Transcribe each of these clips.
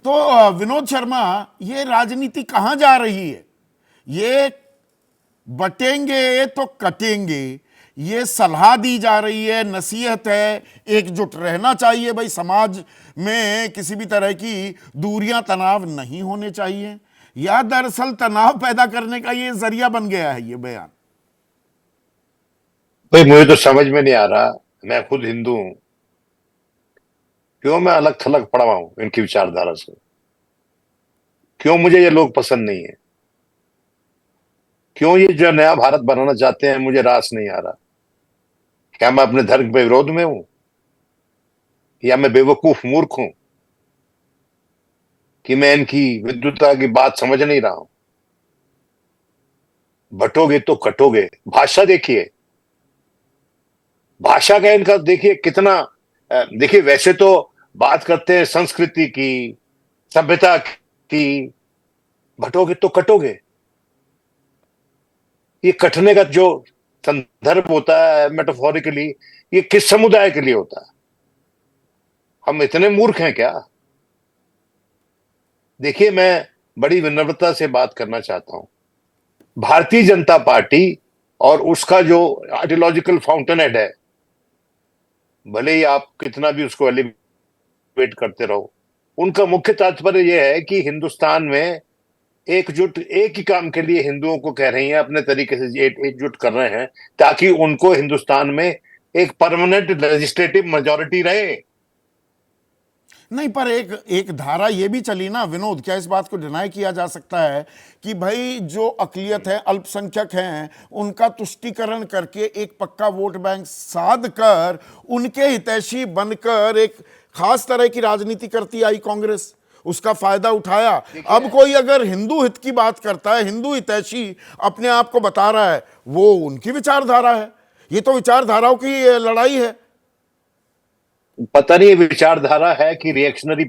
तो विनोद शर्मा, ये राजनीति कहां जा रही है? ये बटेंगे तो कटेंगे, ये सलाह दी जा रही है, नसीहत है, एकजुट रहना चाहिए भाई, समाज में किसी भी तरह की दूरियां, तनाव नहीं होने चाहिए, या दरअसल तनाव पैदा करने का ये जरिया बन गया है ये बयान? भाई मुझे तो समझ में नहीं आ रहा। मैं खुद हिंदू हूं, क्यों मैं अलग थलग पड़ा हुआ हूं इनकी विचारधारा से? क्यों मुझे ये लोग पसंद नहीं है? क्यों ये जो नया भारत बनाना चाहते हैं मुझे रास नहीं आ रहा? क्या मैं अपने धर्म के विरोध में हूं, या मैं बेवकूफ मूर्ख हूं कि मैं इनकी विद्वता की बात समझ नहीं रहा हूं? बटोगे तो कटोगे। भाषा देखिए, भाषा का इनका देखिए कितना। देखिए, वैसे तो बात करते हैं संस्कृति की, सभ्यता की। बटोगे तो कटोगे। ये कटने का जो संदर्भ होता है मेटाफोरिकली, ये किस समुदाय के लिए होता है? हम इतने मूर्ख हैं क्या? देखिए, मैं बड़ी विनम्रता से बात करना चाहता हूं। भारतीय जनता पार्टी और उसका जो आइडियोलॉजिकल फाउंटेन हेड है, भले ही आप कितना भी उसको एलिवेट करते रहो, उनका मुख्य तात्पर्य यह है कि हिंदुस्तान में एकजुट, एक ही काम के लिए हिंदुओं को कह रही हैं, अपने तरीके से एकजुट कर रहे हैं, ताकि उनको हिंदुस्तान में एक परमानेंट लेजिस्लेटिव मेजोरिटी रहे। नहीं, पर एक एक धारा ये भी चली ना विनोद, क्या इस बात को डिनाई किया जा सकता है कि भाई जो अकलियत है, अल्पसंख्यक हैं, उनका तुष्टीकरण करके एक पक्का वोट बैंक साध कर उनके हितैषी बनकर एक खास तरह की राजनीति करती आई कांग्रेस, उसका फायदा उठाया। अब कोई अगर हिंदू हित की बात करता है, हिंदू हितैषी अपने आप को बता रहा है, वो उनकी विचारधारा है। ये तो विचारधाराओं की लड़ाई है। पता नहीं ये विचारधारा है कि रिएक्शनरी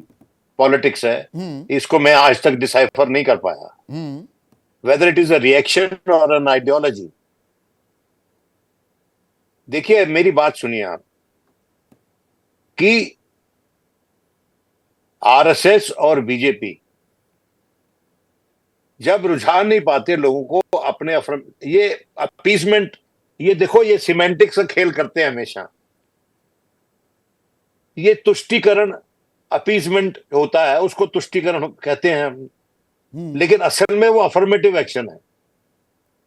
पॉलिटिक्स है, इसको मैं आज तक डिसाइफर नहीं कर पाया, whether it is a reaction और एन आइडियोलॉजी। देखिए, मेरी बात सुनिए आप, कि आरएसएस और बीजेपी जब रुझान नहीं पाते लोगों को अपने ये अपीसमेंट, ये देखो, ये सिमेंटिक्स का खेल करते हैं हमेशा। ये तुष्टीकरण, अपीसमेंट होता है, उसको तुष्टीकरण कहते हैं हम, लेकिन असल में वो अफर्मेटिव एक्शन है।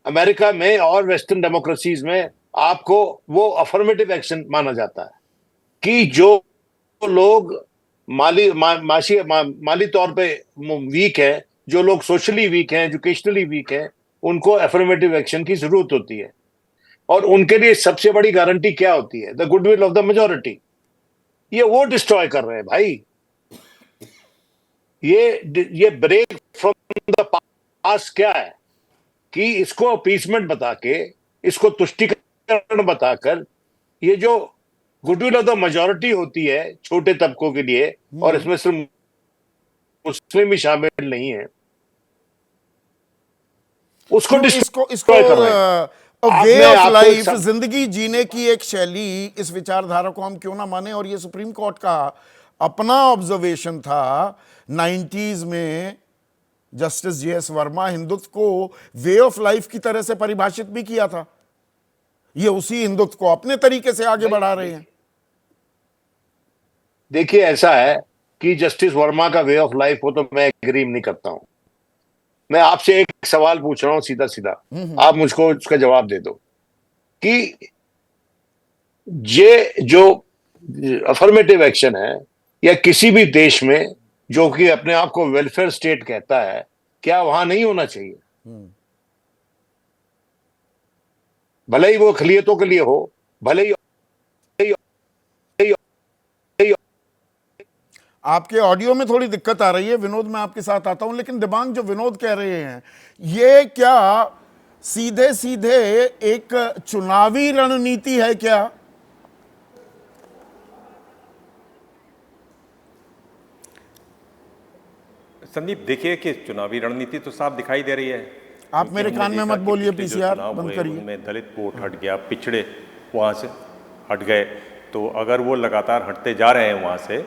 अमेरिका में और वेस्टर्न डेमोक्रेसीज में आपको वो अफर्मेटिव एक्शन माना जाता है कि जो लोग माली तौर पे वीक है, जो लोग सोशली वीक हैं, एजुकेशनली वीक हैं, उनको अफर्मेटिव एक्शन की जरूरत होती है। और उनके लिए सबसे बड़ी गारंटी क्या होती है? The goodwill of the majority. ये वो डिस्ट्रॉय कर रहे हैं भाई। ये ब्रेक फ्रॉम द पास्ट क्या है कि इसको अपीसमेंट बता के, इसको तुष्टीकरण बताकर, ये जो गुडविल ऑफ द मेजोरिटी होती है छोटे तबकों के लिए, और इसमें सिर्फ मुस्लिम भी शामिल नहीं है, उसको डिस्ट्रॉय कर रहे हैं। वे ऑफ लाइफ, जिंदगी जीने की एक शैली, इस विचारधारा को हम क्यों ना माने। और ये सुप्रीम कोर्ट का अपना ऑब्जर्वेशन था 90s में। जस्टिस जेएस वर्मा हिंदुत्व को वे ऑफ लाइफ की तरह से परिभाषित भी किया था। ये उसी हिंदुत्व को अपने तरीके से आगे बढ़ा रहे हैं। देखिए, ऐसा है कि जस्टिस वर्मा का वे ऑफ लाइफ हो तो मैं एग्री नहीं करता हूं। मैं आपसे एक सवाल पूछ रहा हूं सीधा सीधा, आप मुझको उसका जवाब दे दो कि ये जो अफर्मेटिव एक्शन है, या किसी भी देश में जो कि अपने आप को वेलफेयर स्टेट कहता है, क्या वहां नहीं होना चाहिए? भले ही वो अखिलियतों के लिए हो, भले ही। आपके ऑडियो में थोड़ी दिक्कत आ रही है विनोद, मैं आपके साथ आता हूं। लेकिन दिमाग जो विनोद कह रहे हैं, ये क्या सीधे सीधे एक चुनावी रणनीति है क्या? संदीप, देखिए कि चुनावी रणनीति तो साफ दिखाई दे रही है। आप मेरे कान में मत बोलिए, पीसीआर बंद करिए। उनमें दलित वोट हट गया, पिछड़े वहां से हट गए। तो अगर वो लगातार हटते जा रहे हैं वहां से,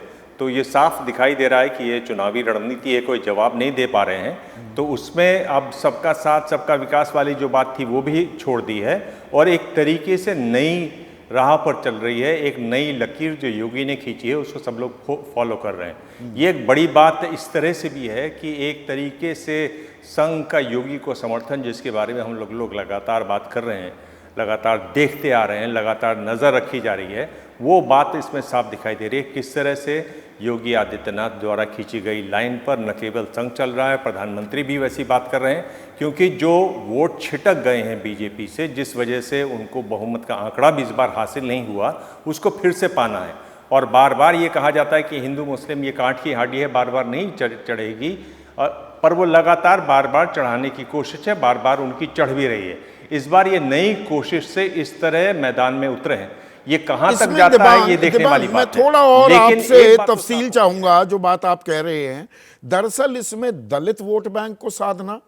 तो ये साफ दिखाई दे रहा है कि ये चुनावी रणनीति ये कोई जवाब नहीं दे पा रहे हैं। तो उसमें अब सबका साथ सबका विकास वाली जो बात थी वो भी छोड़ दी है और एक तरीके से नई राह पर चल रही है, एक नई लकीर जो योगी ने खींची है उसको सब लोग फॉलो कर रहे हैं। ये एक बड़ी बात इस तरह से भी है कि एक तरीके से संघ का योगी को समर्थन, जिसके बारे में हम लोग लगातार बात कर रहे हैं, लगातार देखते आ रहे हैं, लगातार नज़र रखी जा रही है, वो बात इसमें साफ दिखाई दे रही है किस तरह से योगी आदित्यनाथ द्वारा खींची गई लाइन पर न केवल संघ चल रहा है, प्रधानमंत्री भी वैसी बात कर रहे हैं। क्योंकि जो वोट छिटक गए हैं बीजेपी से, जिस वजह से उनको बहुमत का आंकड़ा भी इस बार हासिल नहीं हुआ, उसको फिर से पाना है। और बार बार ये कहा जाता है कि हिंदू मुस्लिम ये कांट की हांडी है, बार बार नहीं चढ़ेगी, पर वो लगातार बार बार चढ़ाने की कोशिश है, बार बार उनकी चढ़ भी रही है। इस बार ये नई कोशिश से इस तरह मैदान में उतरे हैं। ये कहां तक जाता है ये देखने वाली बात है। मैं थोड़ा और आपसे एक तफसील चाहूंगा जो बात आप कह रहे हैं। दरअसल इसमें दलित वोट बैंक को साधना,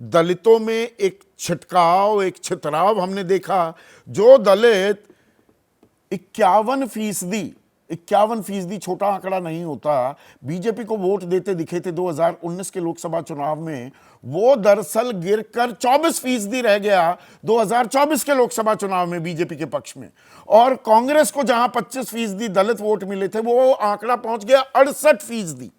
दलितों में एक छिटकाव, एक छितराव हमने देखा। जो दलित 51% छोटा आंकड़ा नहीं होता, बीजेपी को वोट देते दिखे थे 2019 के लोकसभा चुनाव में, वो दरअसल गिरकर 24% रह गया 2024 के लोकसभा चुनाव में बीजेपी के पक्ष में। और कांग्रेस को जहां 25% दलित वोट मिले थे, वो आंकड़ा पहुंच गया 68%।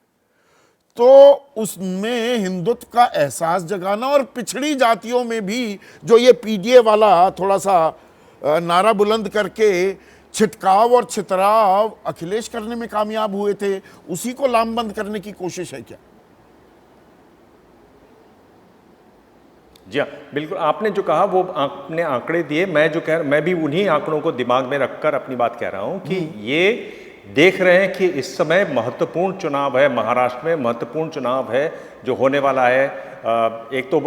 तो उसमें हिंदुत्व का एहसास जगाना और पिछड़ी जातियों में भी जो ये पीडीए वाला थोड़ा सा नारा बुलंद करके छिटकाव और छितराव अखिलेश करने में कामयाब हुए थे, उसी को लामबंद करने की कोशिश है क्या? जी हाँ, बिल्कुल। आपने जो कहा वो आपने आंकड़े दिए, मैं भी उन्हीं आंकड़ों को दिमाग में रखकर अपनी बात कह रहा हूं कि ये देख रहे हैं कि इस समय महत्वपूर्ण चुनाव है, महाराष्ट्र में महत्वपूर्ण चुनाव है जो होने वाला है। एक तो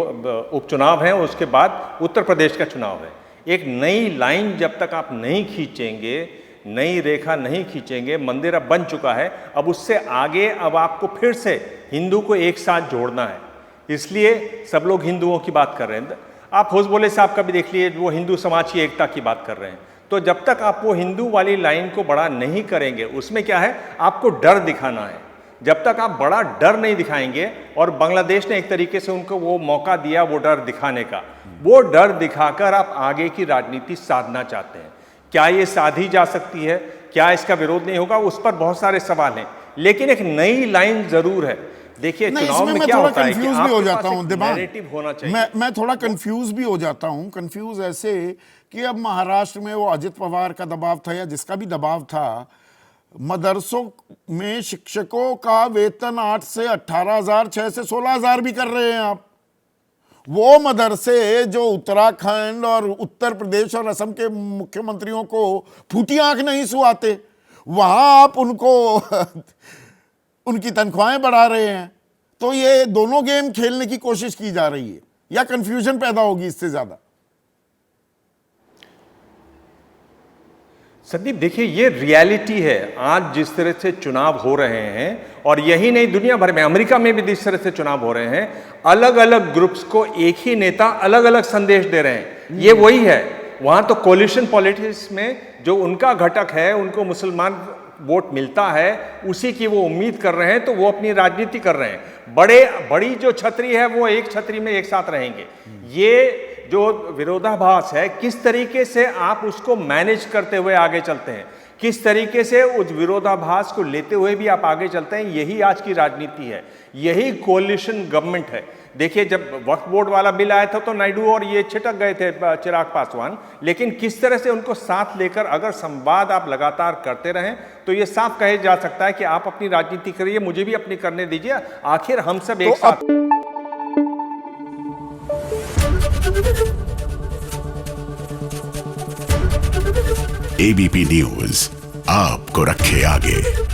उपचुनाव है, उसके बाद उत्तर प्रदेश का चुनाव है। एक नई लाइन जब तक आप नहीं खींचेंगे, नई रेखा नहीं खींचेंगे, मंदिर अब बन चुका है, अब उससे आगे अब आपको फिर से हिंदू को एक साथ जोड़ना है। इसलिए सब लोग हिंदुओं की बात कर रहे हैं। आप होशबोले साहब का भी देख लिए, वो हिंदू समाज की एकता की बात कर रहे हैं। तो जब तक आप वो हिंदू वाली लाइन को बड़ा नहीं करेंगे, उसमें क्या है, आपको डर दिखाना है। जब तक आप बड़ा डर नहीं दिखाएंगे, और बांग्लादेश ने एक तरीके से उनको वो मौका दिया वो डर दिखाने का, वो डर दिखाकर आप आगे की राजनीति साधना चाहते हैं। क्या ये साधी जा सकती है, क्या इसका विरोध नहीं होगा, उस पर बहुत सारे सवाल हैं, लेकिन एक नई लाइन जरूर है। देखिए चुनाव में क्या होता है कि आपके पास एक नैरेटिव होना चाहिए। मैं थोड़ा कंफ्यूज भी हो जाता हूं। कंफ्यूज ऐसे कि अब महाराष्ट्र में वो अजित पवार का दबाव था या जिसका भी दबाव था, मदरसों में शिक्षकों का वेतन 8 से 18,000, 6 से 16,000 भी कर रहे हैं आप। वो मदरसे जो उत्तराखंड और उत्तर प्रदेश और असम के मुख्यमंत्रियों को फूटी आंख नहीं सुहाते, वहां आप उनको उनकी तनख्वाहें बढ़ा रहे हैं। तो ये दोनों गेम खेलने की कोशिश की जा रही है या कंफ्यूजन पैदा होगी इससे ज्यादा? संदीप देखिए, ये रियलिटी है। आज जिस तरह से चुनाव हो रहे हैं, और यही नहीं दुनिया भर में, अमेरिका में भी जिस तरह से चुनाव हो रहे हैं, अलग अलग ग्रुप्स को एक ही नेता अलग अलग संदेश दे रहे हैं। ये वही है, वहां तो कोलिशन पॉलिटिक्स में जो उनका घटक है, उनको मुसलमान वोट मिलता है, उसी की वो उम्मीद कर रहे हैं, तो वो अपनी राजनीति कर रहे हैं। बड़ी जो छतरी है वो एक छतरी में एक साथ रहेंगे। ये जो विरोधाभास है, किस तरीके से आप उसको मैनेज करते हुए आगे चलते हैं, किस तरीके से उस विरोधाभास को लेते हुए भी आप आगे चलते हैं, यही आज की राजनीति है, यही कोलिशन गवर्नमेंट है। देखिए जब वक्फ बोर्ड वाला बिल आया था तो नायडू और ये छिटक गए थे, चिराग पासवान, लेकिन किस तरह से उनको साथ लेकर अगर संवाद आप लगातार करते रहें तो ये साफ कहे जा सकता है कि आप अपनी राजनीति करिए, मुझे भी अपनी करने दीजिए, आखिर हम सब एक साथ। एबीपी न्यूज आपको रखे आगे।